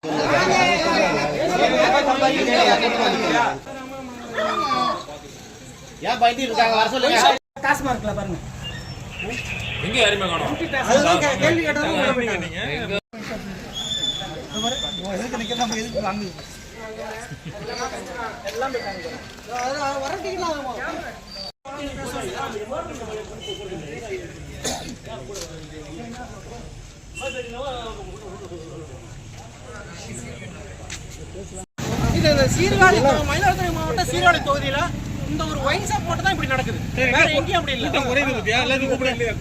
ஏன் பயந்து இருக்காங்க வர சொல்லுங்க. காசு மார்க்ல பாருங்க. எங்க யாருமே காணோம். அதுதான் கேள்வி கேட்டது நீங்க. எதுக்கு நிக்கிறோம் நம்ம எதுக்கு வாங்கு. எல்லாம் போட்டாங்க. அத வரட்டிங்களா ஆமா. இது சீர்காழி மயிலாடுதுறை மாவட்ட சீர்காழி தொகுதியில இந்த ஒரு ஒயின் ஷாப் மட்டும் தான் இப்படி நடக்குது. வேற எங்கேயும் அப்படி இல்ல. கூட்டம் குறையுது பத்தியா? எல்லாரும் கூப்பிட இல்லையா?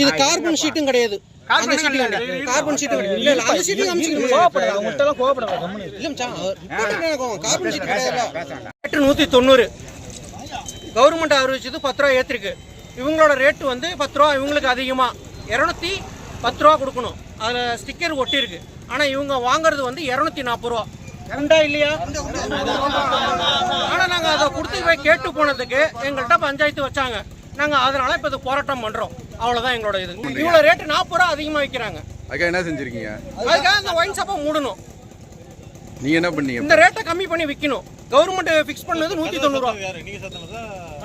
இது கார்பன் ஷீட்டும் கிடையாது. கார்பன் ஷீட் கார்பன் ஷீட் இல்ல இல்ல அந்த ஷீட் காமிச்சிங்க. கோவப்படாத அவங்கட்ட எல்லாம் கோவப்படாத கம்மனு. இல்ல மச்சான் கார்பன் ஷீட் கிடையாது. 190 கவர்மெண்ட் அறிவிச்சது 10 ரூபாய் ஏத்திருக்கு. இவங்களோட ரேட் வந்து 10 ரூபாய் இவங்களுக்கு அதிகமா 210 ரூபாய் கொடுக்கணும். அதுல ஸ்டிக்கர் ஒட்டி இருக்கு. ஆனா இவங்க வாங்குறது வந்து 240 ரூபாய். உண்டா இல்லையா? ஆனா நாங்க அதை கொடுத்து கேட்டு போனதுக்கு எங்கள்கிட்ட பஞ்சாயத்து வச்சாங்க. நாங்க அதனால இப்ப போராட்டம் பண்றோம். அவ்வளவுதான் எங்களோட இது. இவ்வளவு ரேட் 40 ரூபாய் அதிகமா வைக்கிறாங்க. அதுக்காக என்ன செஞ்சிருக்கீங்க? அதுக்காக இந்த ஒயின் ஷாப்பை மூடணும். நீங்க என்ன பண்ணீங்க? இந்த ரேட்டை கம்மி பண்ணி விற்கணும். கவர்மெண்ட் ஃபிக்ஸ் பண்ணது 190 ரூபாய்.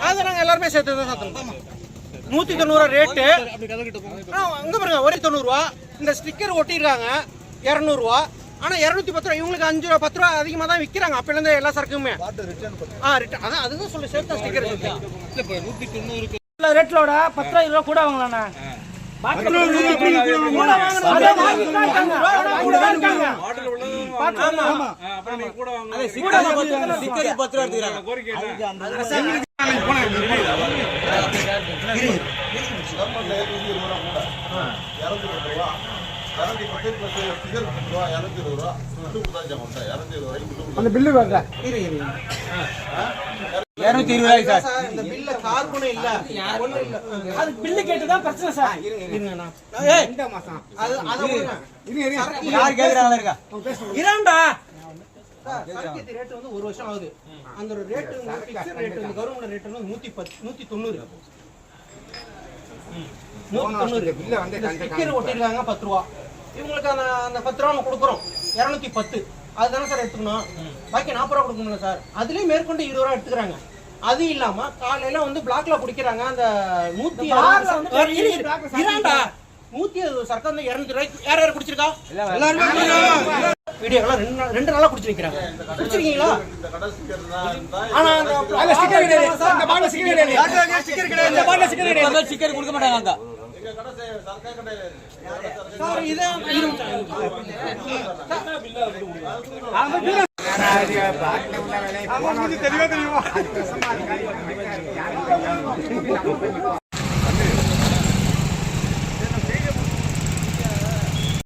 அதை நாங்க எல்லாருமே சேர்த்து தான் சாத்தணும். 190 ரூபாய் ரேட்டு. அங்க பாருங்க ஒரே 90 ரூபாய். இந்த ஸ்டிக்கர் ஒட்டிருக்காங்க 200 ரூபாய். ஆனா 210 ரூபாய் இவங்களுக்கு 5 ரூபாய் 10 ரூபாய் அதிகமா தான் விற்கிறாங்க. அப்பல இருந்து எல்லா சரக்குமே அதான் அதுதான் சொல்லி சேர்த்தா ஸ்டிக்கர் இருக்கு. இல்ல 190 ரேட்லோட 10 ரூபாய் கூட வாங்கலாம்ண்ணா. அந்த பில்லு வரல 220 சார். இந்த பில்ல கார்பன் இல்ல ஒண்ணு இல்ல. அது பில்லு கேட்டதான் பிரச்சனை சார். இருங்கண்ணா. ஏய் இந்த மாசம் அது யார் கேக்குறாங்க இருக்கா? இரண்டா சார் சரக்கு ரேட் வந்து 1 வருஷம் ஆகுது. அந்த ரேட் ஃபிக்ஸ்ட் ரேட் இந்த கவர்மெண்ட் ரேட் வந்து 190 பில்ல வந்து ஸ்டிக்கர் ஒட்டிருக்காங்க 10 ரூபாய். இவங்களுக்கு அந்த 10 ரூபாய் கொடுக்குறோம் 210. அதுதானே சார் எடுத்துக்கணும். பாக்கி 40 ரூபாய் கொடுக்கணும்ல சார். அதுலயும் மேற்கொண்டு 20 ரூபாய் எடுத்துக்கிறாங்க. அது இல்லாம காலையில வந்து பிளாக்ல குடிக்கிறாங்க. அந்த 160 சரக்கு வந்து 200 ரூபாய்க்கு யார் யார் குடிச்சிருக்கா? எல்லாரும் வீடியோலாம் 2 நாளா குடிச்சு நிக்கிறாங்க. குடிச்சிருக்கீங்களா? ஆனா அந்த ஸ்டிக்கர் கிடையாது சார். இந்த பாட்ல ஸ்டிக்கர் கிடையாது. ஸ்டிக்கர் கிடையாது. இந்த பாட்ல ஸ்டிக்கர் கிடையாது. அந்த ஸ்டிக்கர் கொடுக்க மாட்டாங்க அங்க. எங்க கடை சரக்கே கிடையாது. சார் இத தெரியுமா